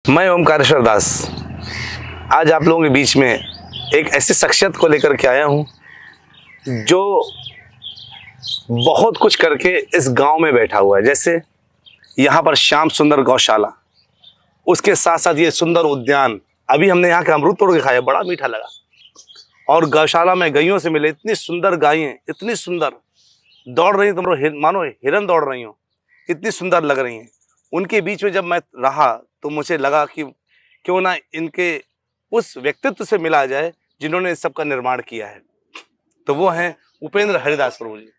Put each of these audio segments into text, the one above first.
मैं ओमकारेश्वर दास आज आप लोगों के बीच में एक ऐसी शख्सियत को लेकर के आया हूं जो बहुत कुछ करके इस गांव में बैठा हुआ है। जैसे यहाँ पर श्याम सुंदर गौशाला, उसके साथ साथ ये सुंदर उद्यान। अभी हमने यहाँ का अमरूद तोड़ के खाया, बड़ा मीठा लगा। और गौशाला में गायों से मिले, इतनी सुंदर गायें, इतनी सुंदर दौड़ रही, तुम मानो हिरन दौड़ रही हो, इतनी सुंदर लग रही हैं। उनके बीच में जब मैं रहा तो मुझे लगा कि क्यों ना इनके उस व्यक्तित्व से मिला जाए जिन्होंने इस सब का निर्माण किया है। तो वो हैं उपेंद्र हरिदास प्रभु जी।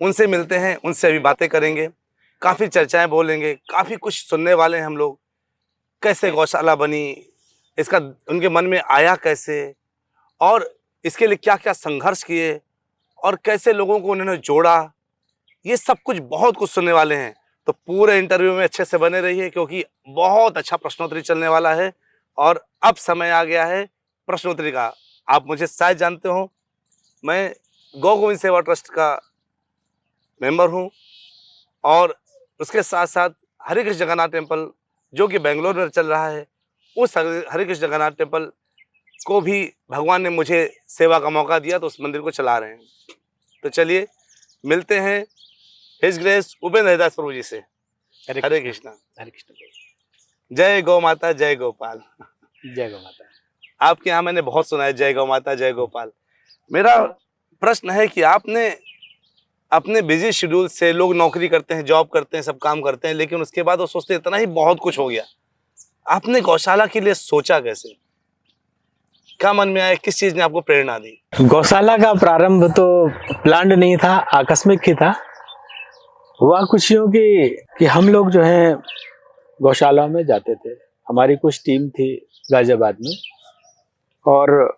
उनसे मिलते हैं, उनसे अभी बातें करेंगे, काफ़ी चर्चाएं बोलेंगे, काफ़ी कुछ सुनने वाले हैं हम लोग। कैसे गौशाला बनी, इसका उनके मन में आया कैसे, और इसके लिए क्या क्या संघर्ष किए, और कैसे लोगों को उन्होंने जोड़ा, ये सब कुछ बहुत कुछ सुनने वाले हैं। तो पूरे इंटरव्यू में अच्छे से बने रहिए क्योंकि बहुत अच्छा प्रश्नोत्तरी चलने वाला है। और अब समय आ गया है प्रश्नोत्तरी का। आप मुझे शायद जानते हो, मैं गौ गोविंद सेवा ट्रस्ट का मेंबर हूं, और उसके साथ साथ हरे कृष्ण जगन्नाथ टेम्पल जो कि बेंगलोर में चल रहा है, उस हरे कृष्ण जगन्नाथ टेम्पल को भी भगवान ने मुझे सेवा का मौका दिया, तो उस मंदिर को चला रहे हैं। तो चलिए मिलते हैं हिज ग्रेस उपेंद्र हरिदास प्रभु जी से। हरे कृष्णा। हरे कृष्ण। जय गौ माता, जय गोपाल। जय गौ माता। आपके यहाँ मैंने बहुत सुना है जय गौ माता, जय गोपाल। मेरा प्रश्न है कि आपने अपने बिजी शेड्यूल से, लोग नौकरी करते हैं, जॉब करते हैं, सब काम करते हैं, लेकिन उसके बाद वो सोचते हैं इतना ही बहुत कुछ हो गया। आपने गौशाला के लिए सोचा कैसे, क्या मन में आया, किस चीज ने आपको प्रेरणा दी? गौशाला का प्रारंभ तो प्लान्ड नहीं था, आकस्मिक ही था। हुआ कुछ यूं कि हम लोग जो है गौशाला में जाते थे। हमारी कुछ टीम थी गाजियाबाद में, और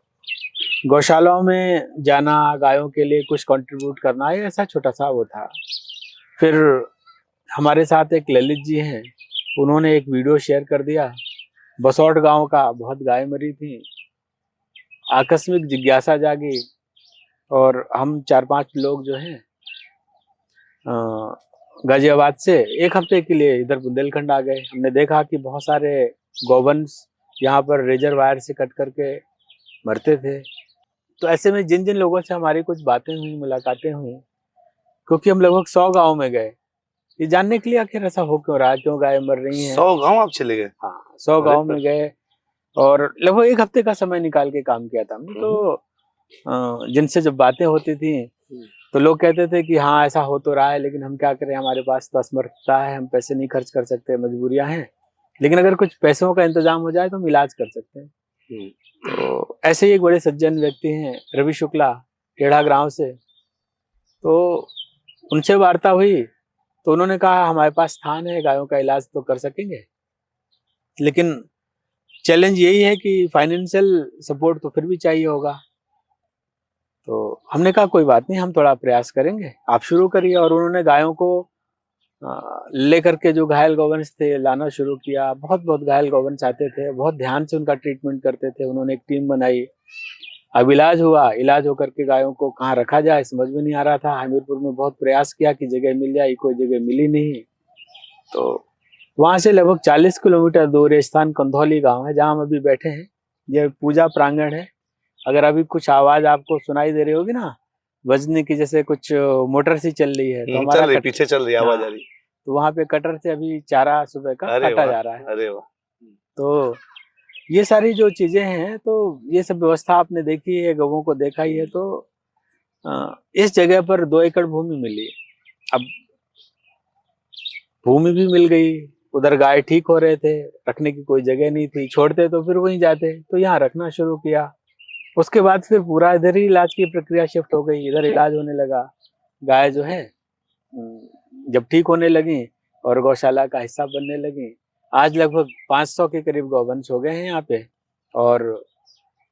गौशालाओं में जाना, गायों के लिए कुछ कंट्रीब्यूट करना, ये ऐसा छोटा सा वो था। फिर हमारे साथ एक ललित जी हैं, उन्होंने एक वीडियो शेयर कर दिया, बसौट गांव का, बहुत गाय मरी थी। आकस्मिक जिज्ञासा जागी और हम 4-5 लोग जो हैं गाजियाबाद से एक हफ्ते के लिए इधर बुंदेलखंड आ गए। हमने देखा कि बहुत सारे गौवंश यहाँ पर रेजर वायर से कट करके मरते थे। तो ऐसे में जिन जिन लोगों से हमारी कुछ बातें हुई, मुलाकातें हुई, क्योंकि हम लगभग 100 गाँव में गए ये जानने के लिए आखिर ऐसा हो क्यों रहा है, क्यों गाय मर रही हैं। 100 गांव आप चले गए? हाँ, 100 गाँव में गए और लगभग एक हफ्ते का समय निकाल के काम किया था हमने। तो जिनसे जब बातें होती थी तो लोग कहते थे कि हाँ ऐसा हो तो रहा है, लेकिन हम क्या करें, हमारे पास तो असमर्थता है, हम पैसे नहीं खर्च कर सकते, मजबूरियां हैं, लेकिन अगर कुछ पैसों का इंतजाम हो जाए तो हम इलाज कर सकते हैं। तो ऐसे ही एक बड़े सज्जन व्यक्ति हैं रवि शुक्ला, टेढ़ा गांव से, तो उनसे वार्ता हुई तो उन्होंने कहा हमारे पास स्थान है, गायों का इलाज तो कर सकेंगे, लेकिन चैलेंज यही है कि फाइनेंशियल सपोर्ट तो फिर भी चाहिए होगा। तो हमने कहा कोई बात नहीं, हम थोड़ा प्रयास करेंगे, आप शुरू करिए। और उन्होंने गायों को लेकर के जो घायल गौवंश थे लाना शुरू किया। बहुत बहुत घायल गौवंश आते थे, बहुत ध्यान से उनका ट्रीटमेंट करते थे। उन्होंने एक टीम बनाई, अब इलाज हुआ। इलाज होकर के गायों को कहाँ रखा जाए समझ में नहीं आ रहा था। हमीरपुर में बहुत प्रयास किया कि जगह मिल जाए, कोई जगह मिली नहीं। तो वहाँ से लगभग 40 किलोमीटर दूर राजस्थान कंधौली गाँव है, जहाँ हम अभी बैठे हैं। यह पूजा प्रांगण है। अगर अभी कुछ आवाज आपको सुनाई दे रही होगी ना, बजने की, जैसे कुछ मोटर सी चल रही है, तो हमारा पीछे चल रही है, आवाज आ रही। तो वहाँ पे कटर से अभी चारा सुबह का काटा जा रहा है। अरे वाह। तो ये सारी जो चीजें हैं, तो ये सब व्यवस्था आपने देखी है, गवों को देखा ही है। तो इस जगह पर 2 एकड़ भूमि मिली। अब भूमि भी मिल गई, उधर गाय ठीक हो रहे थे, रखने की कोई जगह नहीं थी, छोड़ते तो फिर वहीं जाते, तो यहाँ रखना शुरू किया। उसके बाद फिर पूरा इधर ही इलाज की प्रक्रिया शिफ्ट हो गई, इधर इलाज होने लगा। गाय जो है जब ठीक होने लगी और गौशाला का हिस्सा बनने लगी, आज लगभग 500 के करीब गौवंश हो गए हैं यहाँ पे। और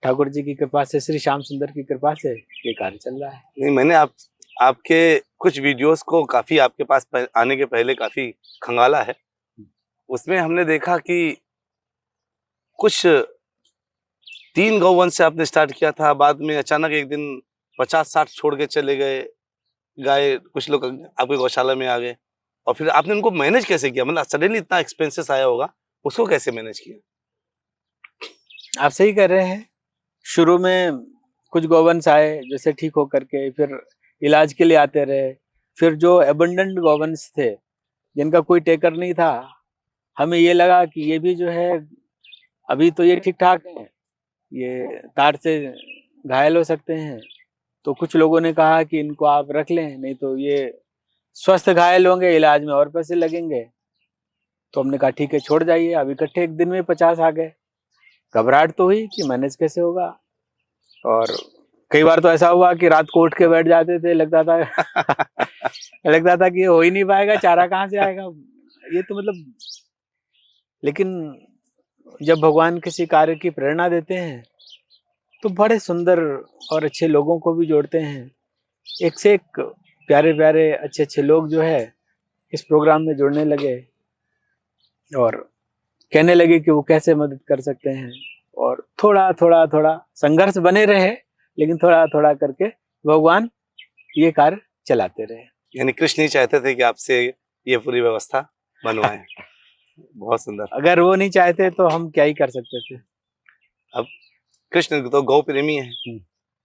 ठाकुर जी की कृपा से, श्री श्याम सुंदर की कृपा से ये कार्य चल रहा है। नहीं, मैंने आपके कुछ वीडियोस को काफी आपके पास आने के पहले काफी खंगाला है। उसमें हमने देखा कि कुछ 3 गौवंश से आपने स्टार्ट किया था, बाद में अचानक एक दिन 50-60 छोड़ के चले गए, गाय कुछ लोग आपके गौशाला में आ गए, और फिर आपने उनको मैनेज कैसे किया? मतलब सडनली इतना एक्सपेंसेस आया होगा, उसको कैसे मैनेज किया? आप सही कर रहे हैं। शुरू में कुछ गौवंश आए जैसे ठीक होकर के, फिर इलाज के लिए आते रहे। फिर जो एबंडेंट गौवंश थे जिनका कोई टेकर नहीं था, हमें ये लगा कि ये भी जो है अभी तो ये ठीक ठाक है, ये तार से घायल हो सकते हैं। तो कुछ लोगों ने कहा कि इनको आप रख लें, नहीं तो ये स्वस्थ घायल होंगे, इलाज में और पैसे लगेंगे। तो हमने कहा ठीक है, छोड़ जाइए। अब इकट्ठे एक दिन में 50 आ गए। घबराहट तो हुई कि मैनेज कैसे होगा, और कई बार तो ऐसा हुआ कि रात को उठ के बैठ जाते थे, लगता था लगता था कि ये हो ही नहीं पाएगा, चारा कहाँ से आएगा, ये तो मतलब। लेकिन जब भगवान किसी कार्य की प्रेरणा देते हैं तो बड़े सुंदर और अच्छे लोगों को भी जोड़ते हैं। एक से एक प्यारे प्यारे अच्छे अच्छे लोग जो है इस प्रोग्राम में जुड़ने लगे और कहने लगे कि वो कैसे मदद कर सकते हैं। और थोड़ा थोड़ा थोड़ा संघर्ष बने रहे, लेकिन थोड़ा थोड़ा करके भगवान ये कार्य चलाते रहे। यानी कृष्ण ही चाहते थे कि आपसे ये पूरी व्यवस्था बनवाएं। बहुत सुंदर। अगर वो नहीं चाहते तो हम क्या ही कर सकते थे। अब कृष्ण तो गौ प्रेमी है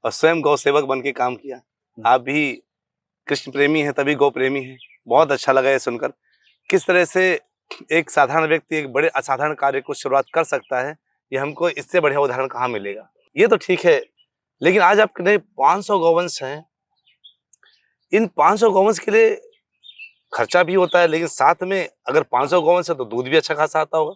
और स्वयं गौ सेवक बन के काम किया। आप भी कृष्ण प्रेमी हैं, तभी गौ प्रेमी हैं। बहुत अच्छा लगा ये सुनकर, किस तरह से एक साधारण व्यक्ति एक बड़े असाधारण कार्य को शुरुआत कर सकता है। ये हमको इससे बढ़िया उदाहरण कहाँ मिलेगा। ये तो ठीक है, लेकिन आज आपके 500 गौवंश हैं। इन 500 गौवंश के लिए खर्चा भी होता है, लेकिन साथ में अगर 500 गौवंश है तो दूध भी अच्छा खासा आता होगा।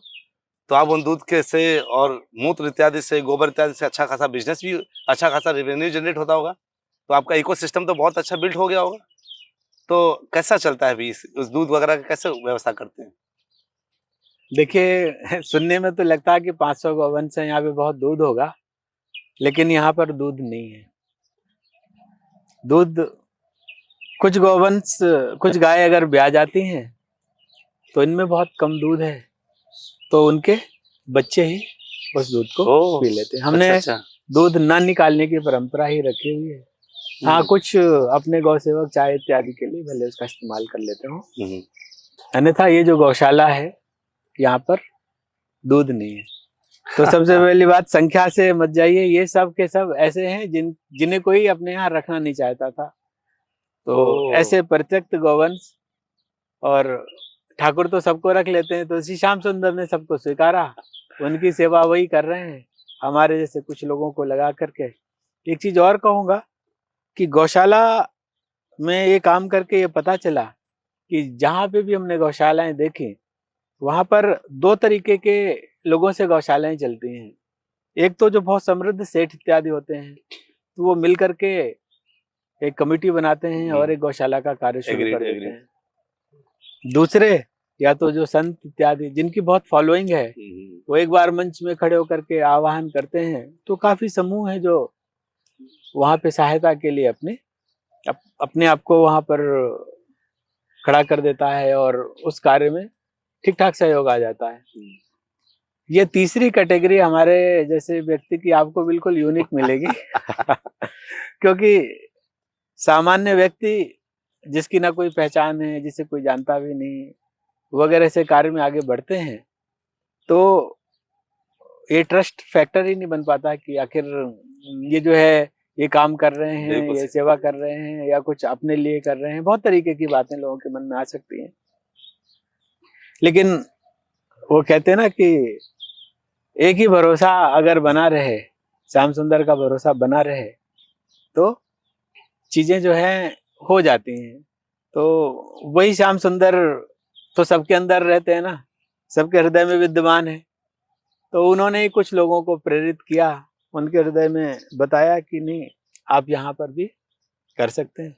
तो आप उन दूध के से और मूत्र इत्यादि से, गोबर इत्यादि से अच्छा खासा बिजनेस भी, अच्छा खासा रेवेन्यू जनरेट होता होगा। तो आपका इकोसिस्टम तो बहुत अच्छा बिल्ड हो गया होगा। तो कैसा चलता है अभी उस दूध वगैरह का कैसे व्यवस्था करते हैं? देखिए, सुनने में तो लगता है कि 500 गौवंश है, यहाँ पे बहुत दूध होगा, लेकिन यहाँ पर दूध नहीं है। दूध कुछ गौवंश, कुछ गाय अगर ब्याह जाती हैं तो इनमें बहुत कम दूध है, तो उनके बच्चे ही उस दूध को पी लेते हैं। हमने अच्छा। दूध ना निकालने की परंपरा ही रखी हुई है। हाँ, कुछ अपने गौ सेवक चाय इत्यादि के लिए भले उसका इस्तेमाल कर लेते हो, अन्यथा ये जो गौशाला है यहाँ पर दूध नहीं है। तो सबसे पहली बात, संख्या से मत जाइए। ये सब के सब ऐसे हैं जिन्हें कोई अपने यहाँ रखना नहीं चाहता था। तो ऐसे परित्यक्त गौवंश, और ठाकुर तो सबको रख लेते हैं, तो श्री श्याम सुंदर ने सबको स्वीकारा, उनकी सेवा वही कर रहे हैं हमारे जैसे कुछ लोगों को लगा करके। एक चीज और कहूंगा कि गौशाला में ये काम करके ये पता चला कि जहाँ पे भी हमने गौशालाएं देखी, वहां पर दो तरीके के लोगों से गौशालाएं चलती हैं। एक तो जो बहुत समृद्ध सेठ इत्यादि होते हैं, तो वो मिल करके एक कमेटी बनाते हैं और एक गौशाला का कार्य शुरू कर देते हैं। दूसरे, या तो जो संत इत्यादि जिनकी बहुत फॉलोइंग है, वो एक बार मंच में खड़े होकर के आह्वान करते हैं, तो काफी समूह है जो वहां पे सहायता के लिए अपने आप को वहां पर खड़ा कर देता है और उस कार्य में ठीक ठाक सहयोग आ जाता है। ये तीसरी कैटेगरी हमारे जैसे व्यक्ति की आपको बिल्कुल यूनिक मिलेगी क्योंकि सामान्य व्यक्ति जिसकी ना कोई पहचान है, जिसे कोई जानता भी नहीं, वगैरह से कार्य में आगे बढ़ते हैं, तो ये ट्रस्ट फैक्टर ही नहीं बन पाता कि आखिर ये जो है ये काम कर रहे हैं, ये सेवा कर रहे हैं, या कुछ अपने लिए कर रहे हैं। बहुत तरीके की बातें लोगों के मन में आ सकती हैं, लेकिन वो कहते हैं ना कि एक ही भरोसा अगर बना रहे, श्याम सुंदर का भरोसा बना रहे, तो चीजें जो हैं हो जाती हैं। तो वही श्याम सुंदर तो सबके अंदर रहते हैं ना, सबके हृदय में विद्यमान है। तो उन्होंने ही कुछ लोगों को प्रेरित किया, उनके हृदय में बताया कि नहीं, आप यहाँ पर भी कर सकते हैं।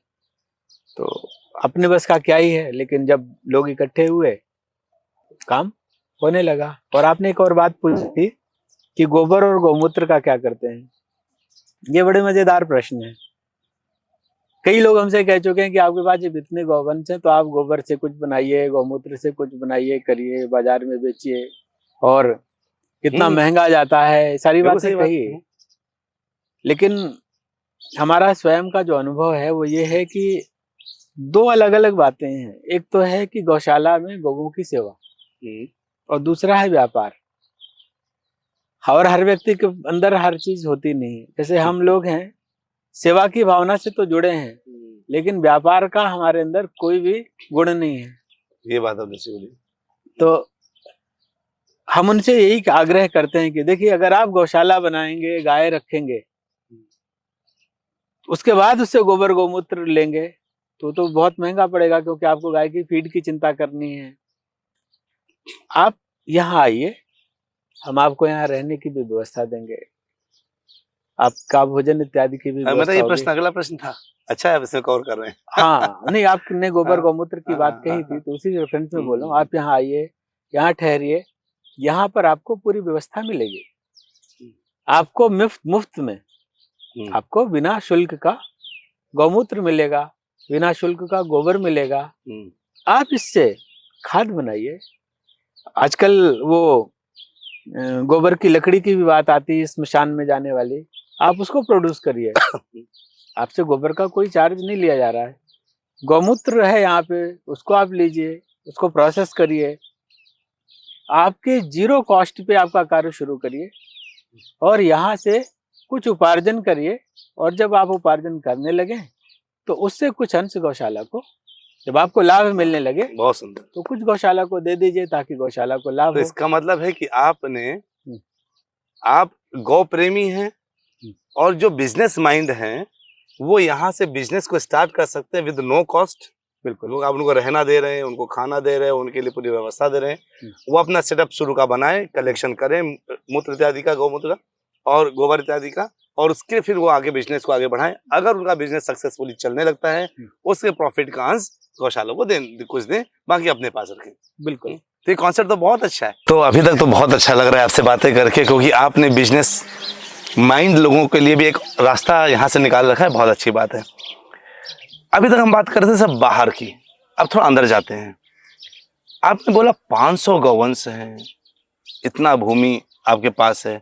तो अपने बस का क्या ही है, लेकिन जब लोग इकट्ठे हुए काम होने लगा। और आपने एक और बात पूछी थी कि गोबर और गौमूत्र का क्या करते हैं। ये बड़े मजेदार प्रश्न है। कई लोग हमसे कह चुके हैं कि आपके पास जब इतने गौवंश हैं तो आप गोबर से कुछ बनाइए, गौमूत्र से कुछ बनाइए, करिए, बाजार में बेचिए, और कितना महंगा जाता है, सारी बातें कही। लेकिन हमारा स्वयं का जो अनुभव है वो ये है कि दो अलग अलग बातें हैं। एक तो है कि गौशाला में गौओं की सेवा और दूसरा है व्यापार। और हर व्यक्ति के अंदर हर चीज होती नहीं है। जैसे हम लोग हैं, सेवा की भावना से तो जुड़े हैं, लेकिन व्यापार का हमारे अंदर कोई भी गुण नहीं है। ये बात आपने सही बोली। तो हम उनसे यही आग्रह करते हैं कि देखिए, अगर आप गौशाला बनाएंगे, गाय रखेंगे, उसके बाद उससे गोबर गौमूत्र लेंगे तो बहुत महंगा पड़ेगा, क्योंकि आपको गाय की फीड की चिंता करनी है। आप यहाँ आइए, हम आपको यहाँ रहने की भी व्यवस्था देंगे, आपका भोजन इत्यादि की भी मतलब व्यवस्था ये होगी। प्रश्न अगला प्रश्न था। अच्छा है, अब इसमें कवर कर रहे हैं। हाँ, नहीं, आपने गोबर हाँ, गौमूत्र की बात कही थी, तो उसी रेफरेंस में बोल रहा हूँ। आप यहाँ आइए, यहाँ ठहरिए, यहाँ पर आपको पूरी व्यवस्था मिलेगी। आपको मुफ्त में आपको बिना शुल्क का गौमूत्र मिलेगा, बिना शुल्क का गोबर मिलेगा। आप इससे खाद बनाइए। आजकल वो गोबर की लकड़ी की भी बात आती है, स्मशान में जाने वाली, आप उसको प्रोड्यूस करिए। आपसे गोबर का कोई चार्ज नहीं लिया जा रहा है। गौमूत्र है यहाँ पे, उसको आप लीजिए, उसको प्रोसेस करिए, आपके जीरो कॉस्ट पे आपका कार्य शुरू करिए और यहाँ से कुछ उपार्जन करिए। और जब आप उपार्जन करने लगे तो उससे कुछ अंश गौशाला को, जब आपको लाभ मिलने लगे, बहुत सुंदर, तो कुछ गौशाला को दे दीजिए ताकि गौशाला को लाभ तो हो। इसका मतलब है कि आप गौ प्रेमी हैं और जो बिजनेस माइंड हैं वो यहाँ से बिजनेस को स्टार्ट कर सकते हैं विद नो कॉस्ट। बिल्कुल, लोग आप उनको रहना दे रहे हैं, उनको खाना दे रहे हैं, उनके लिए पूरी व्यवस्था दे रहे हैं। वो अपना सेटअप शुरू का बनाए, कलेक्शन करें मूत्र इत्यादि का, गौमूत्र का और गोबर इत्यादि का, और उसके फिर वो आगे बिजनेस को आगे बढ़ाएं। अगर उनका बिजनेस सक्सेसफुली चलने लगता है, उसके प्रॉफिट का अंश गौशाला को कुछ दें, बाकी अपने पास रखें। बिल्कुल। तो ये कॉन्सेप्ट तो बहुत अच्छा है। तो अभी तक तो बहुत अच्छा लग रहा है आपसे बातें करके, क्योंकि आपने बिजनेस माइंड लोगों के लिए भी एक रास्ता यहाँ से निकाल रखा है। बहुत अच्छी बात है। अभी तक हम बात कर रहे थे सब बाहर की, अब थोड़ा अंदर जाते हैं। आपने बोला 500 गौवंश हैं, इतना भूमि आपके पास है,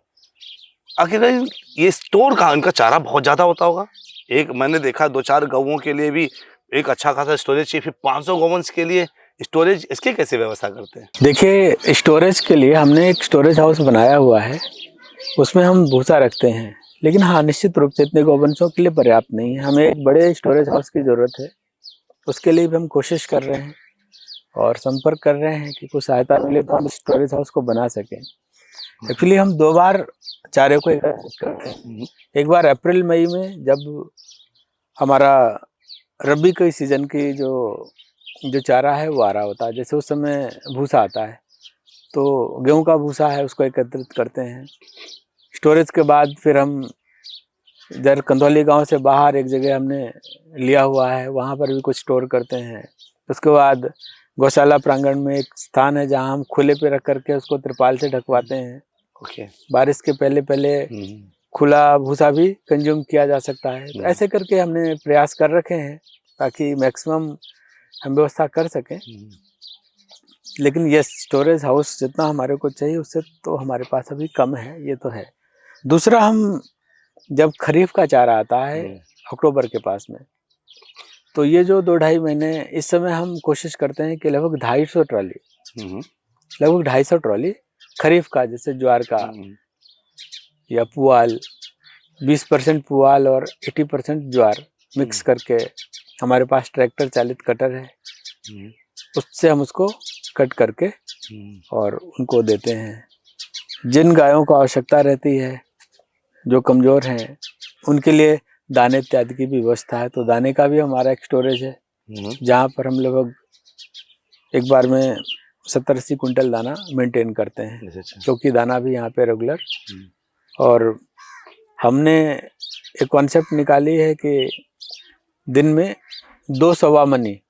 आखिर ये स्टोर कहाँ? इनका चारा बहुत ज्यादा होता होगा। एक मैंने देखा 2-4 गौओं के लिए भी एक अच्छा खासा स्टोरेज चाहिए, फिर 500 गौवंश के लिए स्टोरेज, इसके कैसे व्यवस्था करते हैं? देखिए, स्टोरेज के लिए हमने एक स्टोरेज हाउस बनाया हुआ है, उसमें हम भूसा रखते हैं। लेकिन हाँ, निश्चित रूप से इतने गौवंशों के लिए पर्याप्त नहीं है, हमें एक बड़े स्टोरेज हाउस की ज़रूरत है। उसके लिए भी हम कोशिश कर रहे हैं और संपर्क कर रहे हैं कि कुछ सहायता मिले तो हम स्टोरेज हाउस को बना सकें। एक्चुअली हम 2 बार चारे को एकत्रित करते हैं। एक बार अप्रैल मई में, जब हमारा रबी के सीजन की जो चारा है वो आ रहा होता है, जैसे उस समय भूसा आता है, तो गेहूं का भूसा है उसको एकत्रित करते हैं। स्टोरेज के बाद फिर हम इधर कंधौली गांव से बाहर एक जगह हमने लिया हुआ है, वहाँ पर भी कुछ स्टोर करते हैं। उसके बाद गौशाला प्रांगण में एक स्थान है जहाँ हम खुले पे रख करके उसको त्रिपाल से ढकवाते हैं। ओके, बारिश के पहले खुला भूसा भी कंज्यूम किया जा सकता है। तो ऐसे करके हमने प्रयास कर रखे हैं ताकि मैक्सिमम हम व्यवस्था कर सकें। लेकिन ये स्टोरेज हाउस जितना हमारे को चाहिए उससे तो हमारे पास अभी कम है, ये तो है। दूसरा, हम जब खरीफ का चारा आता है अक्टूबर के पास में, तो ये जो 2-2.5 महीने, इस समय हम कोशिश करते हैं कि लगभग 250 ट्रॉली खरीफ का, जैसे ज्वार का या पुआल, 20% पुआल और 80% ज्वार मिक्स करके, हमारे पास ट्रैक्टर चालित कटर है, उससे हम उसको कट करके और उनको देते हैं। जिन गायों को आवश्यकता रहती है, जो कमज़ोर हैं, उनके लिए दाने इत्यादि की भी व्यवस्था है। तो दाने का भी हमारा एक स्टोरेज है, जहाँ पर हम लगभग एक बार में 70-80 कुंटल दाना मेंटेन करते हैं, क्योंकि दाना भी यहाँ पे रेगुलर। और हमने एक कॉन्सेप्ट निकाली है कि दिन में 2 सवा मनी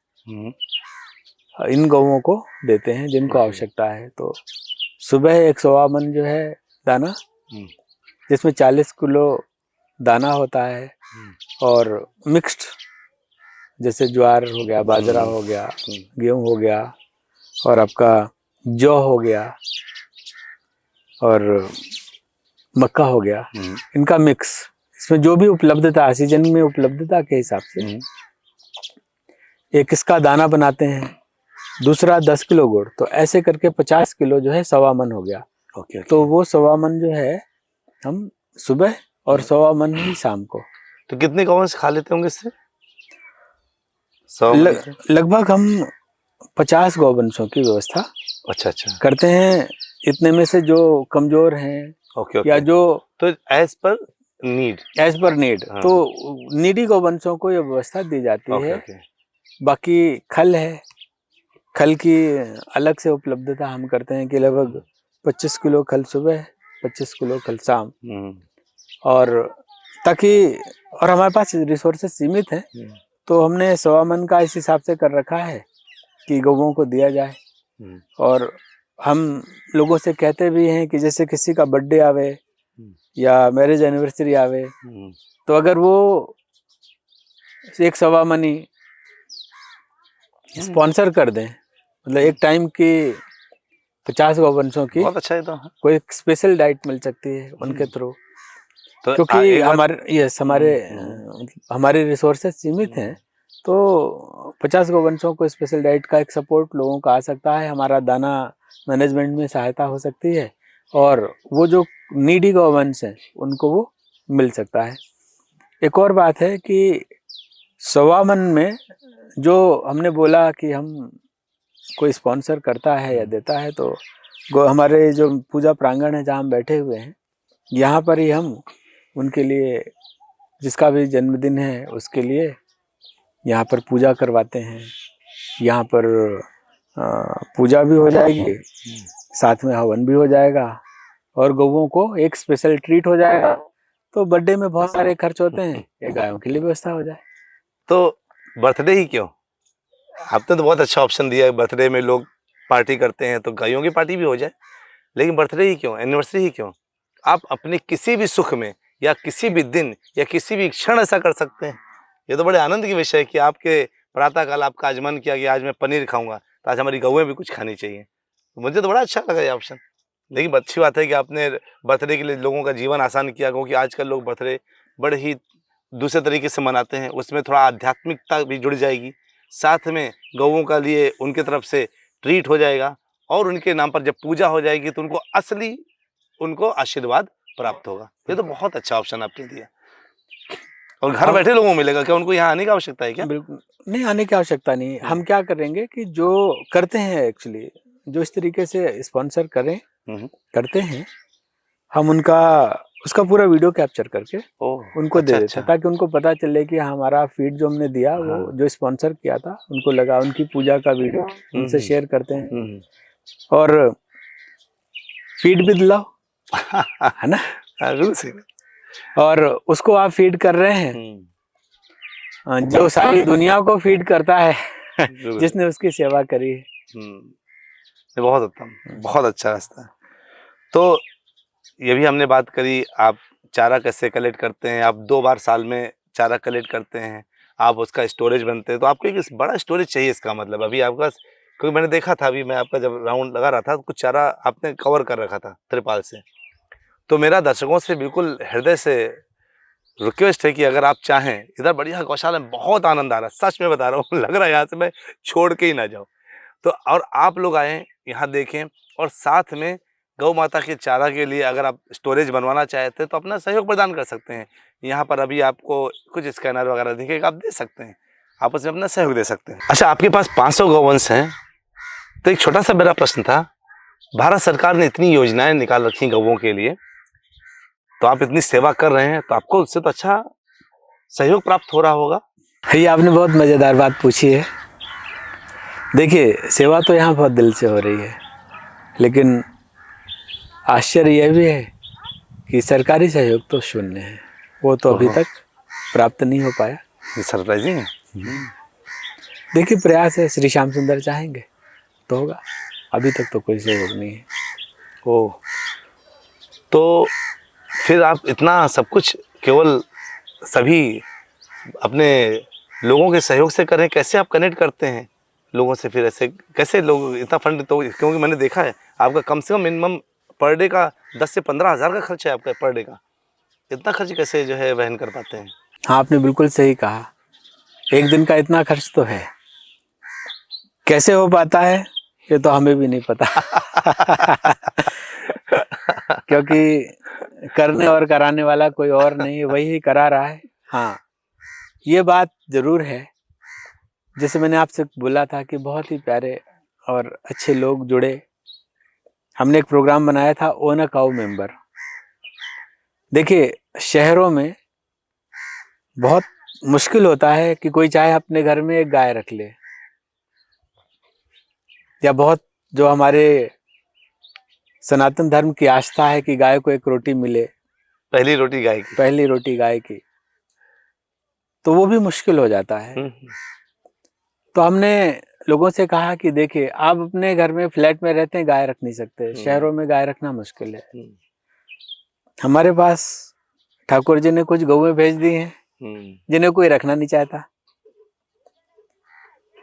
इन गौओं को देते हैं जिनको आवश्यकता है। तो सुबह 1 सवा मन जो है दाना, जिसमें 40 किलो दाना होता है, और मिक्स्ड, जैसे ज्वार हो गया, बाजरा हो गया, गेहूं हो गया, और आपका जौ हो गया, और मक्का हो गया, इनका मिक्स, इसमें जो भी उपलब्धता, सीजन में उपलब्धता के हिसाब से एक इसका दाना बनाते हैं, दूसरा 10 किलो गुड़, तो ऐसे करके 50 किलो जो है 1.25 मन हो गया। ओके तो वो 1.25 मन जो है हम सुबह और 1.25 मन ही शाम को। तो कितने गौवंश खा लेते होंगे इससे? 100 मन से? लगभग हम 50 गौवंशों की व्यवस्था अच्छा अच्छा। करते हैं। इतने में से जो कमजोर हैं ओके या ओके। जो तो as per need. As per need, हाँ। तो नीडी गौवंशों को ये व्यवस्था दी जाती ओके है। ओके। बाकी खल है, खल की अलग से उपलब्धता हम करते हैं कि लगभग 25 किलो खल सुबह, 25 किलो खल शाम। और ताकि, और हमारे पास रिसोर्सेज सीमित हैं, तो हमने 1.25 मन का इस हिसाब से कर रखा है कि गौओं को दिया जाए। और हम लोगों से कहते भी हैं कि जैसे किसी का बर्थडे आवे या मैरिज एनिवर्सरी आवे, तो अगर वो 1.25 मन ही स्पॉन्सर कर दें, मतलब एक टाइम की 50 गौवंशों की बहुत अच्छा है। तो कोई स्पेशल डाइट मिल सकती है उनके थ्रू। तो क्योंकि हमारे रिसोर्सेज सीमित हैं, तो 50 गौवंशों को स्पेशल डाइट का एक सपोर्ट लोगों का आ सकता है, हमारा दाना मैनेजमेंट में सहायता हो सकती है, और वो जो नीडी गौवंश हैं उनको वो मिल सकता है। एक और बात है कि 1.25 मन में जो हमने बोला कि हम कोई स्पॉन्सर करता है या देता है, तो हमारे जो पूजा प्रांगण है जहाँ हम बैठे हुए हैं, यहाँ पर ही हम उनके लिए, जिसका भी जन्मदिन है उसके लिए यहाँ पर पूजा करवाते हैं। यहाँ पर पूजा भी हो जाएगी, साथ में हवन भी हो जाएगा, और गौओं को एक स्पेशल ट्रीट हो जाएगा। तो बर्थडे में बहुत सारे खर्च होते हैं, ये गायों के लिए व्यवस्था हो जाए। तो बर्थडे ही क्यों? आपने तो बहुत अच्छा ऑप्शन दिया है, बर्थडे में लोग पार्टी करते हैं, तो गायों की पार्टी भी हो जाए, लेकिन बर्थडे ही क्यों, एनिवर्सरी ही क्यों? आप अपने किसी भी सुख में या किसी भी दिन या किसी भी क्षण ऐसा कर सकते हैं। ये तो बड़े आनंद की विषय है कि आपके प्रातःकाल आपका आज मन किया कि आज मैं पनीर खाऊंगा, तो आज हमारी गौएं भी कुछ खानी चाहिए। मुझे तो बड़ा अच्छा लगा ये ऑप्शन। लेकिन अच्छी बात है कि आपने बर्थडे के लिए लोगों का जीवन आसान किया, क्योंकि आजकल लोग बर्थडे बड़े ही दूसरे तरीके से मनाते हैं, उसमें थोड़ा आध्यात्मिकता भी जुड़ जाएगी, साथ में गौओं का लिए उनके तरफ से ट्रीट हो जाएगा, और उनके नाम पर जब पूजा हो जाएगी तो उनको असली उनको आशीर्वाद प्राप्त होगा। ये तो बहुत अच्छा ऑप्शन आपने दिया। और घर बैठे लोगों को मिलेगा क्या? उनको यहाँ आने की आवश्यकता है क्या? बिल्कुल नहीं, आने की आवश्यकता नहीं। हम क्या करेंगे कि जो करते हैं एक्चुअली, जो इस तरीके से स्पॉन्सर करें करते हैं, हम उनका उसका पूरा वीडियो कैप्चर करके उनको दे देते हैं, ताकि उनको पता चले कि हमारा फीड जो हमने दिया वो जो स्पॉन्सर किया था उनको लगा। उनकी पूजा का वीडियो उनसे शेयर करते हैं, और फीड भी दिलाओ, है ना, और उसको आप फीड कर रहे हैं जो सारी दुनिया को फीड करता है जिसने उसकी सेवा करी है। बहुत उत्तम, बहुत अच्छा रास्ता है। तो ये भी हमने बात करी, आप चारा कैसे कलेक्ट करते हैं, आप 2 बार साल में चारा कलेक्ट करते हैं, आप उसका स्टोरेज बनते हैं, तो आपको एक बड़ा स्टोरेज चाहिए। इसका मतलब अभी आपके पास, क्योंकि मैंने देखा था अभी मैं आपका जब राउंड लगा रहा था, कुछ चारा आपने कवर कर रखा था त्रिपाल से। तो मेरा दर्शकों से बिल्कुल हृदय से रिक्वेस्ट है कि अगर आप चाहें, इधर बढ़िया गौशाला में बहुत आनंद आ रहा है, सच में बता रहा हूँ, लग रहा है यहाँ से मैं छोड़ के ही ना जाऊँ। तो और आप लोग आएँ यहाँ देखें, और साथ में गौ माता के चारा के लिए अगर आप स्टोरेज बनवाना चाहते हैं तो अपना सहयोग प्रदान कर सकते हैं। यहाँ पर अभी आपको कुछ स्कैनर वगैरह दिखेगा, आप दे सकते हैं, आप उसमें अपना सहयोग दे सकते हैं। अच्छा, आपके पास 500 गौवंश हैं, तो एक छोटा सा मेरा प्रश्न था, भारत सरकार ने इतनी योजनाएं निकाल रखी गौओं के लिए, तो आप इतनी सेवा कर रहे हैं, तो आपको उससे तो अच्छा सहयोग प्राप्त हो रहा होगा। ये आपने बहुत मज़ेदार बात पूछी है। देखिए, सेवा तो यहाँ बहुत दिल से हो रही है, लेकिन आश्चर्य यह भी है कि सरकारी सहयोग तो शून्य है, वो तो अभी तक प्राप्त नहीं हो पाया। ये सरप्राइजिंग है। देखिए, प्रयास है, श्री श्याम सुंदर चाहेंगे तो होगा, अभी तक तो कोई सहयोग नहीं है। ओह, तो फिर आप इतना सब कुछ केवल सभी अपने लोगों के सहयोग से करें, कैसे आप कनेक्ट करते हैं लोगों से? फिर ऐसे कैसे लोग इतना फंड, तो क्योंकि मैंने देखा है आपका कम से कम मिनिमम पर डे का 10 से 15 हज़ार का खर्चा है आपका पर डे का। इतना खर्च कैसे जो है वहन कर पाते हैं? हाँ, आपने बिल्कुल सही कहा। एक दिन का इतना खर्च तो है, कैसे हो पाता है ये तो हमें भी नहीं पता। क्योंकि करने और कराने वाला कोई और नहीं है, वही करा रहा है। हाँ, ये बात जरूर है, जैसे मैंने आपसे बोला था कि बहुत ही प्यारे और अच्छे लोग जुड़े। हमने एक प्रोग्राम बनाया था ओन अ काउ मेंबर। देखिए, शहरों में बहुत मुश्किल होता है कि कोई चाहे अपने घर में एक गाय रख ले, या बहुत जो हमारे सनातन धर्म की आस्था है कि गाय को एक रोटी मिले, पहली रोटी गाय की। पहली रोटी गाय की, तो वो भी मुश्किल हो जाता है। तो हमने लोगों से कहा कि देखिए, आप अपने घर में फ्लैट में रहते हैं, गाय रख नहीं सकते, शहरों में गाय रखना मुश्किल है। हमारे पास ठाकुर जी ने कुछ गौएं भेज दी हैं जिन्हें कोई रखना नहीं चाहता।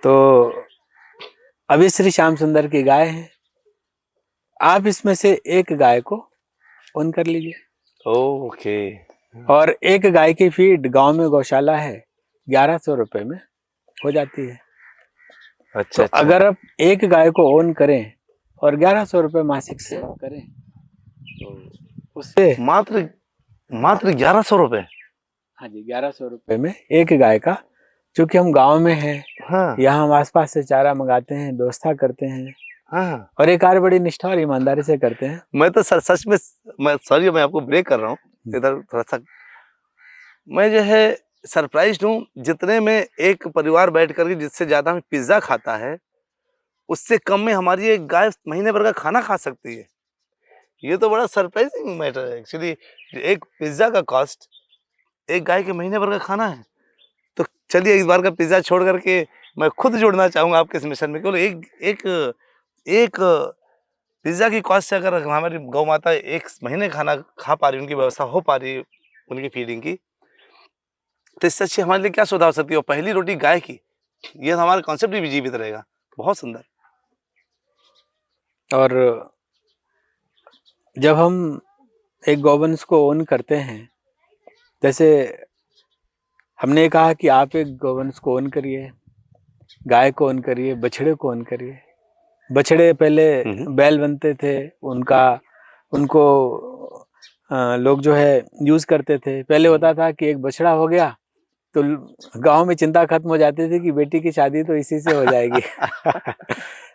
तो अभी श्री श्याम सुंदर की गाय है, आप इसमें से एक गाय को ओन कर लीजिए। ओके। और एक गाय की फीड गांव में गौशाला है, 1100 रुपए में हो जाती है। अच्छा, तो अगर आप एक गाय को ओन करें और 1100 रुपए मासिक से करें तो उससे मात्र 1100 रुपए? हाँ जी, 1100 रुपए में एक गाय का, चूंकि हम गांव में हैं, हाँ यहाँ हम आसपास से चारा मंगाते हैं, व्यवस्था करते हैं, हाँ। और एक कार्य बड़ी निष्ठा और ईमानदारी से करते हैं। मैं तो सच में, मैं सॉरी, मैं आपको ब्रेक कर रहा हूँ इधर थोड़ा सा। मैं जो है सरप्राइज्ड हूँ, जितने में एक परिवार बैठ करके जिससे ज्यादा में पिज्जा खाता है, उससे कम में हमारी एक गाय महीने भर का खाना खा सकती है। ये तो बड़ा सरप्राइजिंग मैटर है एक्चुअली। एक पिज्जा का कॉस्ट एक गाय के महीने भर का खाना है। तो चलिए, इस बार का पिज्जा छोड़ करके मैं खुद जुड़ना चाहूंगा आपके इस मिशन में। केवल एक एक एक पिज्जा की कॉस्ट से अगर हमारी गौ माता एक महीने खाना खा पा रही, उनकी व्यवस्था हो पा रही उनकी फीडिंग की, तो इससे अच्छी हमारे लिए क्या सुविधा हो सकती है? और पहली रोटी गाय की, ये हमारा कॉन्सेप्ट भी जीवित रहेगा। बहुत सुंदर। और जब हम एक गौवंश को ओन करते हैं, जैसे हमने कहा कि आप एक गौवंश को ओन करिए, गाय को ओन करिए, बछड़े को ओन करिए। बछड़े पहले बैल बनते थे, उनको लोग जो है यूज करते थे। पहले होता था कि एक बछड़ा हो गया तो गांव में चिंता खत्म हो जाती थी कि बेटी की शादी तो इसी से हो जाएगी।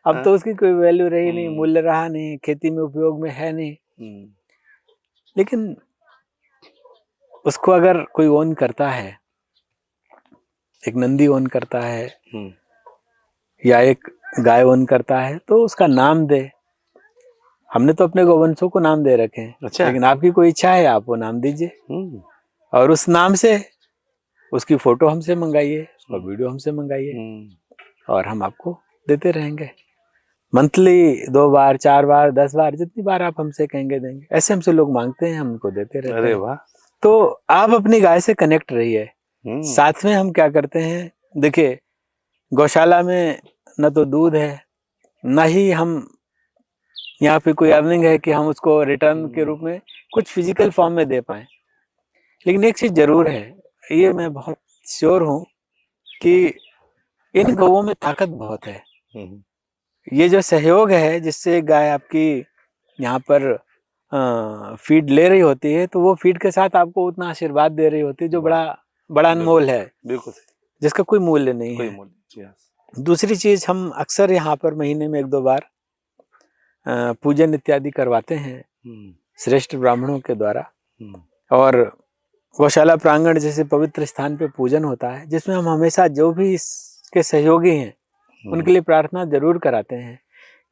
अब तो उसकी कोई वैल्यू रही नहीं, मूल्य रहा नहीं, खेती में उपयोग में है नहीं। लेकिन उसको अगर कोई ओन करता है, एक नंदी ओन करता है या एक गाय ओन करता है, तो उसका नाम दे। हमने तो अपने गौवंशों को नाम दे रखे हैं। अच्छा। लेकिन आपकी कोई इच्छा है, आप वो नाम दीजिए, और उस नाम से उसकी फोटो हमसे मंगाइए, उसका वीडियो हमसे मंगाइए, और हम आपको देते रहेंगे। मंथली 2 बार, 4 बार, 10 बार, जितनी बार आप हमसे कहेंगे देंगे। ऐसे हमसे लोग मांगते हैं, हम उनको देते रहते हैं। अरे वाह। तो आप अपनी गाय से कनेक्ट रहिए। साथ में हम क्या करते हैं, देखिए, गौशाला में न तो दूध है, न ही हम यहाँ पे कोई अर्निंग है कि हम उसको रिटर्न के रूप में कुछ फिजिकल फॉर्म में दे पाए। लेकिन एक चीज जरूर है, ये मैं बहुत श्योर हूँ कि इन गौओं में ताकत बहुत है। ये जो सहयोग है, जिससे गाय आपकी यहाँ पर फीड ले रही होती है, तो वो फीड के साथ आपको उतना आशीर्वाद दे रही होती है, जो बड़ा अनमोल है, बिल्कुल, जिसका कोई मूल्य नहीं है। दूसरी चीज, हम अक्सर यहाँ पर महीने में 1-2 बार पूजन इत्यादि करवाते हैं श्रेष्ठ ब्राह्मणों के द्वारा। और गौशाला प्रांगण जैसे पवित्र स्थान पे पूजन होता है, जिसमें हम हमेशा जो भी इसके सहयोगी हैं उनके लिए प्रार्थना जरूर कराते हैं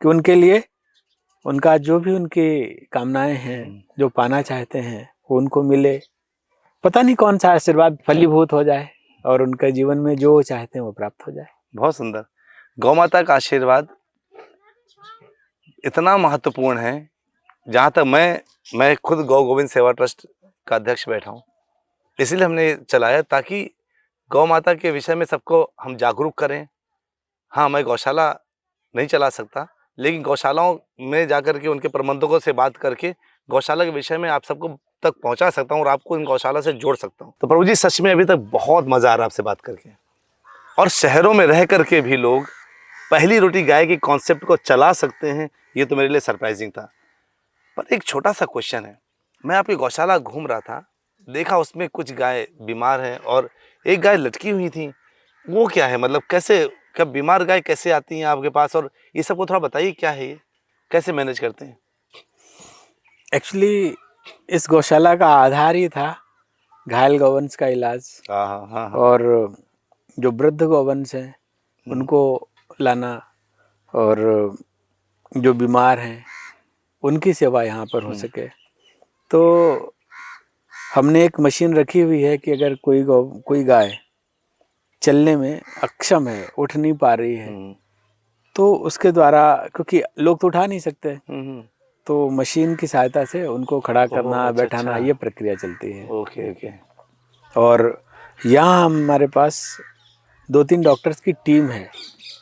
कि उनके लिए उनका जो भी उनकी कामनाएं हैं, जो पाना चाहते हैं, वो उनको मिले। पता नहीं कौन सा आशीर्वाद फलीभूत हो जाए और उनके जीवन में जो चाहते हैं वो प्राप्त हो जाए। बहुत सुंदर। गौ माता का आशीर्वाद इतना महत्वपूर्ण है। जहाँ तक मैं खुद गौ गोविंद सेवा ट्रस्ट का अध्यक्ष बैठा हूँ, इसीलिए हमने चलाया ताकि गौ माता के विषय में सबको हम जागरूक करें। हाँ, मैं गौशाला नहीं चला सकता, लेकिन गौशालाओं में जाकर के उनके प्रबंधकों से बात करके गौशाला के विषय में आप सबको तक पहुंचा सकता हूं और आपको इन गौशाला से जोड़ सकता हूं। तो प्रभु जी सच में अभी तक बहुत मजा आ रहा है आपसे बात करके। और शहरों में रह करके भी लोग पहली रोटी गाय के कॉन्सेप्ट को चला सकते हैं, ये तो मेरे लिए सरप्राइजिंग था। पर एक छोटा सा क्वेश्चन है, मैं आपकी गौशाला घूम रहा था, देखा उसमें कुछ गाय बीमार हैं और एक गाय लटकी हुई थी, वो क्या है? मतलब कैसे, क्या बीमार गाय कैसे आती हैं आपके पास, और ये सबको थोड़ा बताइए क्या है ये, कैसे मैनेज करते हैं? एक्चुअली इस गौशाला का आधार ही था घायल गौवंश का इलाज, हाँ हाँ हाँ हाँ। और जो वृद्ध गौवंश हैं उनको लाना, और जो बीमार हैं उनकी सेवा यहाँ पर हो सके। तो हमने एक मशीन रखी हुई है कि अगर कोई गाय चलने में अक्षम है, उठ नहीं पा रही है, तो उसके द्वारा, क्योंकि लोग तो उठा नहीं सकते, तो मशीन की सहायता से उनको खड़ा करना, अच्छा, बैठाना, अच्छा। ये प्रक्रिया चलती है। Okay okay. और यहाँ हमारे पास 2-3 डॉक्टर्स की टीम है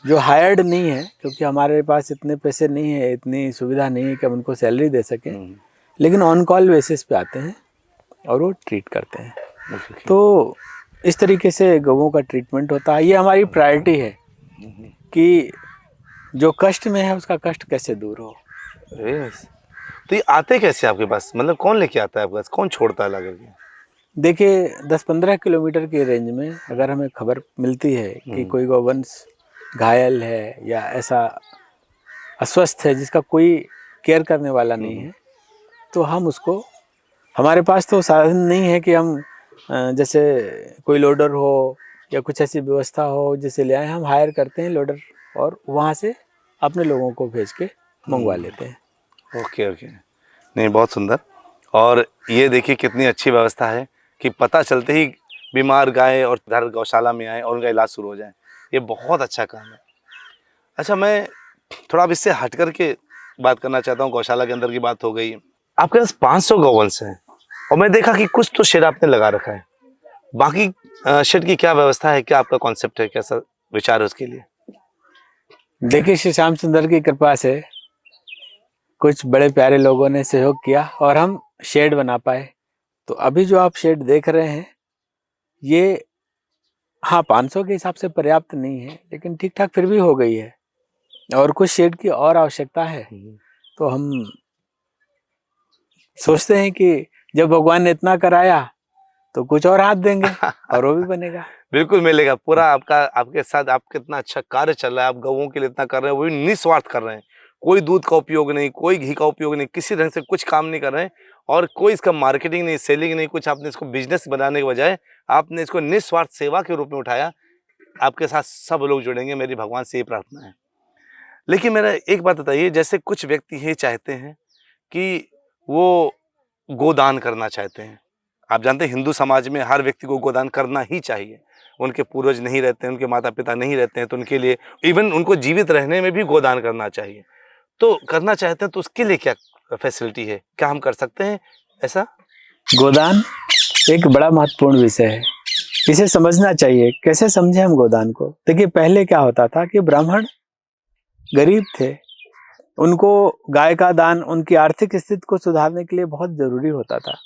जो हायर्ड नहीं है, क्योंकि हमारे पास इतने पैसे नहीं है, इतनी सुविधा नहीं है कि हम उनको सैलरी दे सकें, लेकिन ऑन कॉल बेसिस पे आते हैं और वो ट्रीट करते हैं। तो इस तरीके से गौओं का ट्रीटमेंट होता है। ये हमारी प्रायोरिटी है कि जो कष्ट में है उसका कष्ट कैसे दूर हो। यस। तो ये आते कैसे आपके पास, मतलब कौन लेके आता है आपके पास, कौन छोड़ता है ला करके? देखिए 10-15 किलोमीटर की रेंज में अगर हमें खबर मिलती है कि कोई गौवंश घायल है या ऐसा अस्वस्थ है जिसका कोई केयर करने वाला नहीं है, तो हम उसको, हमारे पास तो साधन नहीं है कि हम जैसे कोई लोडर हो या कुछ ऐसी व्यवस्था हो जिसे ले आए, हम हायर करते हैं लोडर और वहाँ से अपने लोगों को भेज के मंगवा लेते हैं। Okay okay. नहीं, बहुत सुंदर। और ये देखिए कितनी अच्छी व्यवस्था है कि पता चलते ही बीमार गाय और इधर गौशाला में आए और उनका इलाज शुरू हो जाए। ये बहुत अच्छा काम है। अच्छा, मैं थोड़ा अब इससे हट करके बात करना चाहता हूँ। गौशाला के अंदर की बात हो गई, आपके पास 500 गौवंश हैं और मैं देखा कि कुछ तो शेड आपने लगा रखा है, बाकी शेड की क्या व्यवस्था है, क्या आपका कॉन्सेप्ट है, कैसा विचार है उसके लिए? देखिए श्री श्याम सुंदर की कृपा से कुछ बड़े प्यारे लोगों ने सहयोग किया और हम शेड बना पाए। तो अभी जो आप शेड देख रहे हैं ये, हाँ 500 के हिसाब से पर्याप्त नहीं है, लेकिन ठीक ठाक फिर भी हो गई है और कुछ शेड की और आवश्यकता है। तो हम सोचते हैं कि जब भगवान ने इतना कराया तो कुछ और हाथ देंगे और वो भी बनेगा। बिल्कुल मिलेगा। पूरा आपका, आपके साथ आपका इतना अच्छा कार्य चल रहा है, आप गौओं के लिए इतना कर रहे हैं, वो भी निस्वार्थ कर रहे हैं। कोई दूध का उपयोग नहीं, कोई घी का उपयोग नहीं, किसी ढंग से कुछ काम नहीं कर रहे हैं और कोई इसका मार्केटिंग नहीं, सेलिंग नहीं, कुछ। आपने इसको बिजनेस बनाने के बजाय आपने इसको निस्वार्थ सेवा के रूप में उठाया। आपके साथ सब लोग जुड़ेंगे, मेरी भगवान से ये प्रार्थना है। लेकिन मेरा एक बात बताइए, जैसे कुछ व्यक्ति ये चाहते हैं कि वो गोदान करना चाहते हैं। आप जानते हैं हिंदू समाज में हर व्यक्ति को गोदान करना ही चाहिए। उनके पूर्वज नहीं रहते हैं, उनके माता पिता नहीं रहते हैं, तो उनके लिए इवन उनको जीवित रहने में भी गोदान करना चाहिए। तो करना चाहते हैं तो उसके लिए क्या फैसिलिटी है, क्या हम कर सकते हैं ऐसा? गोदान एक बड़ा महत्वपूर्ण विषय है, इसे समझना चाहिए। कैसे समझे हम गोदान को? देखिए पहले क्या होता था कि ब्राह्मण गरीब थे, उनको गाय का दान उनकी आर्थिक स्थिति को सुधारने के लिए बहुत जरूरी होता था।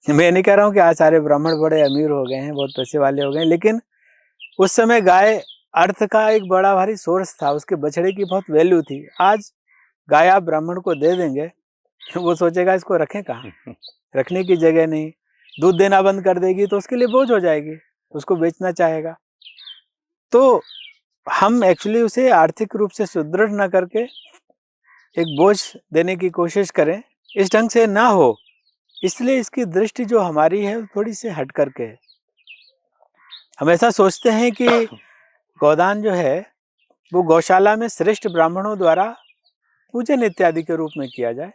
मैं नहीं कह रहा हूँ कि आज सारे ब्राह्मण बड़े अमीर हो गए हैं, बहुत पैसे वाले हो गए हैं, लेकिन उस समय गाय अर्थ का एक बड़ा भारी सोर्स था, उसके बछड़े की बहुत वैल्यू थी। आज गाय आप ब्राह्मण को दे देंगे, वो सोचेगा इसको रखें कहाँ, रखने की जगह नहीं, दूध देना बंद कर देगी तो उसके लिए बोझ हो जाएगी, उसको बेचना चाहेगा। तो हम एक्चुअली उसे आर्थिक रूप से सुदृढ़ न करके एक बोझ देने की कोशिश करें, इस ढंग से ना हो, इसलिए इसकी दृष्टि जो हमारी है थोड़ी सी हट करके है। हम ऐसा सोचते हैं कि गोदान जो है वो गौशाला में श्रेष्ठ ब्राह्मणों द्वारा पूजन इत्यादि के रूप में किया जाए,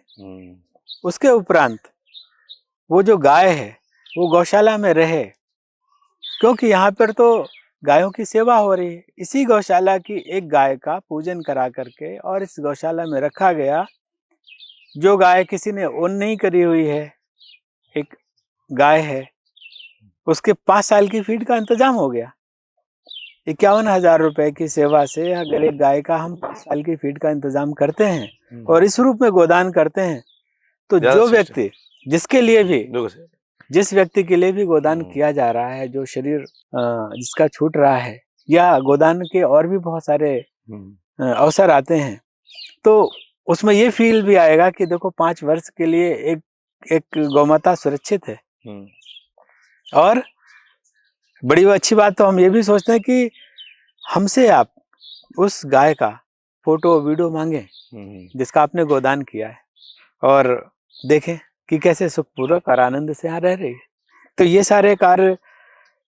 उसके उपरांत वो जो गाय है वो गौशाला में रहे, क्योंकि यहाँ पर तो गायों की सेवा हो रही है। इसी गौशाला की एक गाय का पूजन करा करके और इस गौशाला में रखा गया। जो गाय किसी ने ओन नहीं करी हुई है, एक गाय है, उसके 5 साल की फीड का इंतजाम हो गया। 51,000 रुपए की सेवा से अगर एक गाय का हम 5 साल की फीड का इंतजाम करते हैं और इस रूप में गोदान करते हैं, तो जो व्यक्ति जिसके लिए भी, बिल्कुल सही। जिस व्यक्ति के लिए भी गोदान किया जा रहा है, जो शरीर जिसका छूट रहा है, या गोदान के और भी बहुत सारे अवसर आते हैं, तो उसमें ये फील भी आएगा कि देखो 5 वर्ष के लिए एक गौमाता सुरक्षित है। और बड़ी अच्छी बात तो हम ये भी सोचते हैं कि हमसे आप उस गाय का फोटो वीडियो मांगे जिसका आपने गोदान किया है, और देखें कि कैसे सुखपूर्वक और आनंद से यहाँ रह रही है। तो ये सारे कार्य,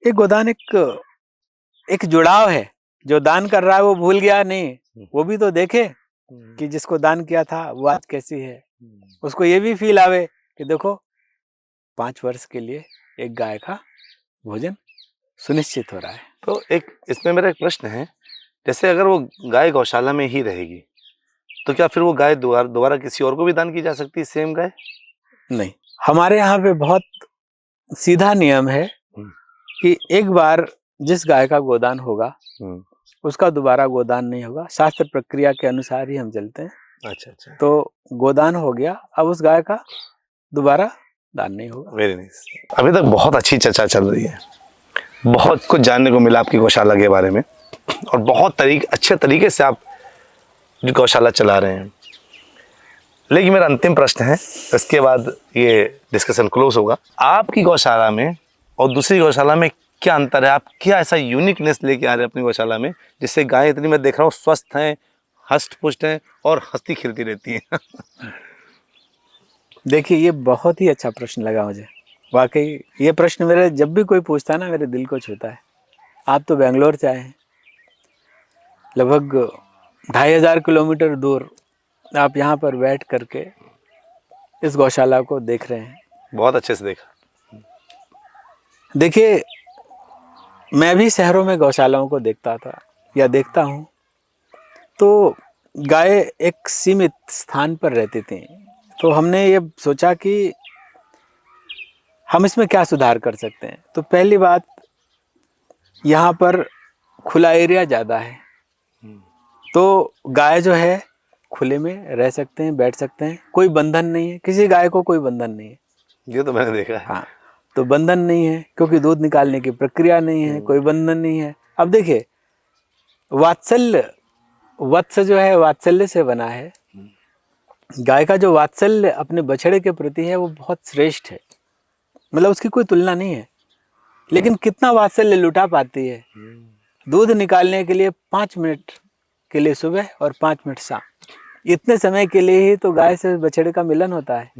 एक गोदान एक जुड़ाव है। जो दान कर रहा है वो भूल गया नहीं, वो भी तो देखे कि जिसको दान किया था वो आज कैसी है। उसको ये भी फील आवे कि देखो 5 वर्ष के लिए एक गाय का भोजन सुनिश्चित हो रहा है। तो एक इसमें मेरा एक प्रश्न है, जैसे अगर वो गाय गौशाला में ही रहेगी तो क्या फिर वो गाय दोबारा किसी और को भी दान की जा सकती है, सेम गाय? नहीं, हमारे यहाँ पे बहुत सीधा नियम है कि एक बार जिस गाय का गोदान होगा उसका दोबारा गोदान नहीं होगा। शास्त्र प्रक्रिया के अनुसार ही हम चलते हैं। अच्छा अच्छा। तो गोदान हो गया, अब उस गाय का दोबारा दान नहीं होगा। Very nice. अभी तक बहुत अच्छी चर्चा चल रही है, बहुत कुछ जानने को मिला आपकी गौशाला के बारे में, और बहुत अच्छे तरीके से आप जो गौशाला चला रहे हैं। लेकिन मेरा अंतिम प्रश्न है, इसके बाद ये डिस्कशन क्लोज होगा। आपकी गौशाला में और दूसरी गौशाला में क्या अंतर है? आप क्या ऐसा यूनिकनेस लेके आ रहे हैं अपनी गौशाला में, जिससे गाय इतनी, मैं देख रहा हूँ, स्वस्थ हैं, हष्ट पुष्ट हैं और हंसती खिलती रहती हैं? देखिए, ये बहुत ही अच्छा प्रश्न लगा मुझे। वाकई ये प्रश्न मेरे जब भी कोई पूछता है ना, मेरे दिल को छूता है। आप तो बेंगलोर से आए हैं, लगभग 2500 किलोमीटर दूर आप यहाँ पर बैठ करके इस गौशाला को देख रहे हैं। बहुत अच्छे से देखा। देखिए, मैं भी शहरों में गौशालाओं को देखता था या देखता हूँ, तो गाय एक सीमित स्थान पर रहती थी। तो हमने ये सोचा कि हम इसमें क्या सुधार कर सकते हैं। तो पहली बात, यहाँ पर खुला एरिया ज़्यादा है, तो गाय जो है खुले में रह सकते हैं, बैठ सकते हैं, कोई बंधन नहीं है, किसी गाय को कोई बंधन नहीं है। ये तो मैंने देखा है। हाँ, तो बंधन नहीं है क्योंकि दूध निकालने की प्रक्रिया नहीं है, कोई बंधन नहीं है। अब देखिए, वत्स जो है वात्सल्य से बना है। गाय का जो वात्सल्य अपने बछड़े के प्रति है वो बहुत श्रेष्ठ है, मतलब उसकी कोई तुलना नहीं है। लेकिन कितना वात्सल्य लुटा पाती है। दूध निकालने के लिए 5 मिनट के लिए सुबह और 5 मिनट शाम, इतने समय के लिए ही तो गाय से बछड़े का मिलन होता है।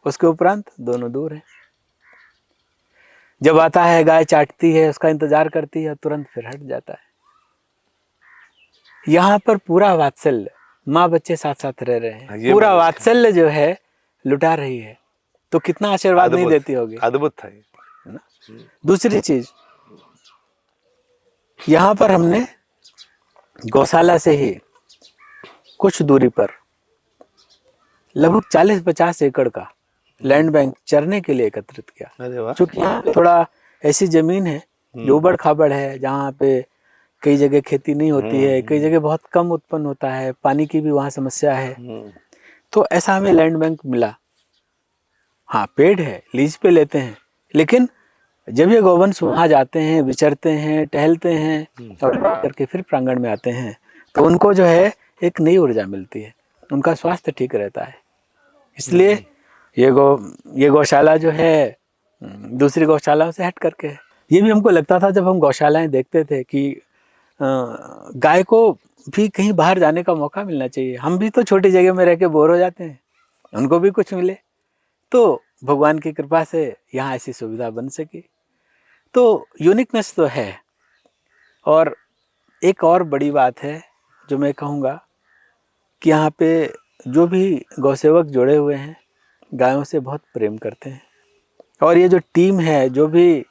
उसके उपरांत दोनों दूर है। जब आता है गाय चाटती है, उसका इंतजार करती है, तुरंत फिर हट जाता है। यहाँ पर पूरा वात्सल्य, माँ बच्चे साथ साथ रह रहे हैं, पूरा वात्सल्य जो है लुटा रही है। तो कितना आशीर्वाद नहीं देती होगी। अद्भुत था ये, है ना। दूसरी चीज, यहाँ पर हमने गौशाला से ही कुछ दूरी पर लगभग 40-50 एकड़ का लैंड बैंक चरने के लिए एकत्रित किया। क्योंकि यहाँ पे थोड़ा ऐसी जमीन है जो उबड़ खाबड़ है, जहाँ पे कई जगह खेती नहीं होती है, कई जगह बहुत कम उत्पन्न होता है, पानी की भी वहाँ समस्या है। तो ऐसा हमें लैंड बैंक मिला। हाँ, पेड़ है, लीज पे लेते हैं, लेकिन जब ये गौवंश वहाँ जाते हैं, विचरते हैं, टहलते हैं और करके फिर प्रांगण में आते हैं, तो उनको जो है एक नई ऊर्जा मिलती है, उनका स्वास्थ्य ठीक रहता है। इसलिए ये गौशाला जो है दूसरी गौशालाओं से हट करके है। ये भी हमको लगता था जब हम गौशालाएं देखते थे कि गाय को भी कहीं बाहर जाने का मौका मिलना चाहिए। हम भी तो छोटी जगह में रह के बोर हो जाते हैं, उनको भी कुछ मिले। तो भगवान की कृपा से यहाँ ऐसी सुविधा बन सकी। तो यूनिकनेस तो है। और एक और बड़ी बात है जो मैं कहूँगा कि यहाँ पे जो भी गौसेवक जुड़े हुए हैं, गायों से बहुत प्रेम करते हैं। और ये जो टीम है, जो भी,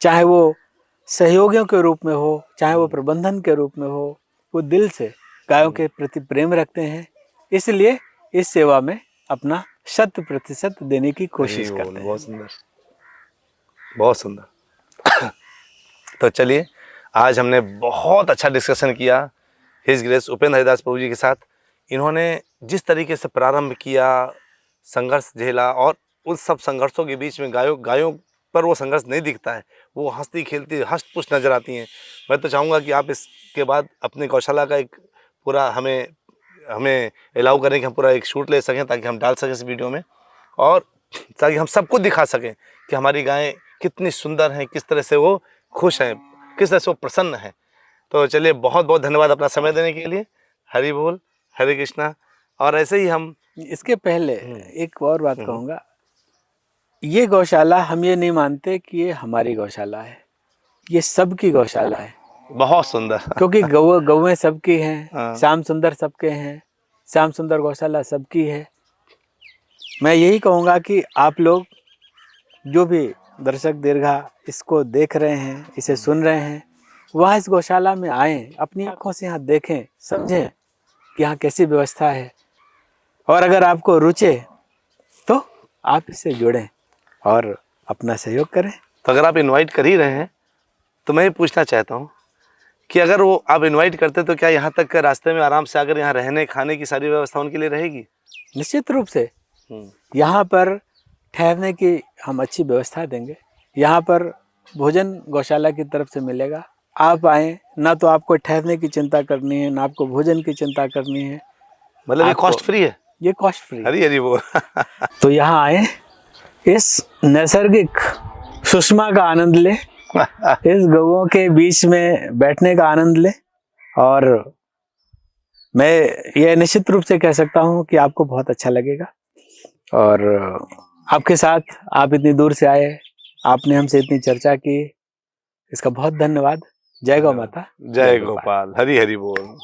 चाहे वो सहयोगियों के रूप में हो, चाहे वो प्रबंधन के रूप में हो, वो दिल से गायों के प्रति प्रेम रखते हैं। इसलिए इस सेवा में अपना 100% देने की कोशिश करते हैं। बहुत सुंदर, बहुत सुंदर। तो चलिए, आज हमने बहुत अच्छा डिस्कशन किया हिज ग्रेस उपेंद्र हरिदास प्रभु जी के साथ। इन्होंने जिस तरीके से प्रारंभ किया, संघर्ष झेला, और उन सब संघर्षों के बीच में गायों पर वो संघर्ष नहीं दिखता है, वो हंसती खेलती हष्ट पुष्ट नजर आती हैं। मैं तो चाहूँगा कि आप इसके बाद अपने गौशाला का एक पूरा हमें अलाउ करें कि हम पूरा एक शूट ले सकें, ताकि हम डाल सकें इस वीडियो में, और ताकि हम सबको दिखा सकें कि हमारी गायें कितनी सुंदर हैं, किस तरह से वो खुश हैं, किस तरह से वो प्रसन्न हैं। तो चलिए, बहुत बहुत धन्यवाद अपना समय देने के लिए। हरि बोल, हरे कृष्णा। और ऐसे ही हम इसके पहले एक और बात कहूँगा, ये गौशाला हम ये नहीं मानते कि ये हमारी गौशाला है, ये सबकी गौशाला है। बहुत सुंदर क्योंकि गौएं सबकी हैं, हाँ। श्याम सुंदर सबके हैं, श्याम सुंदर गौशाला सबकी है। मैं यही कहूँगा कि आप लोग जो भी दर्शक दीर्घा इसको देख रहे हैं, इसे सुन रहे हैं, वह इस गौशाला में आएं, अपनी आंखों से यहाँ देखें, समझें कि यहाँ कैसी व्यवस्था है, और अगर आपको रुचे तो आप इससे जुड़ें और अपना सहयोग करें। तो अगर आप इनवाइट कर ही रहे हैं तो मैं ये पूछना चाहता हूँ कि अगर वो आप इनवाइट करते तो क्या यहाँ तक के रास्ते में आराम से अगर यहाँ रहने खाने की सारी व्यवस्था उनके लिए रहेगी? निश्चित रूप से यहाँ पर ठहरने की हम अच्छी व्यवस्था देंगे। यहाँ पर भोजन गौशाला की तरफ से मिलेगा। आप आएँ, ना तो आपको ठहरने की चिंता करनी है, ना आपको भोजन की चिंता करनी है। मतलब ये कॉस्ट फ्री है? ये कॉस्ट फ्री। हरी हरी बोल। तो यहाँ आए, इस नैसर्गिक सुषमा का आनंद ले, इस गौओं के बीच में बैठने का आनंद ले, और मैं ये निश्चित रूप से कह सकता हूँ कि आपको बहुत अच्छा लगेगा। और आपके साथ आप इतनी दूर से आए, आपने हमसे इतनी चर्चा की, इसका बहुत धन्यवाद। जय गौ माता, जय गोपाल। हरी हरी बोल।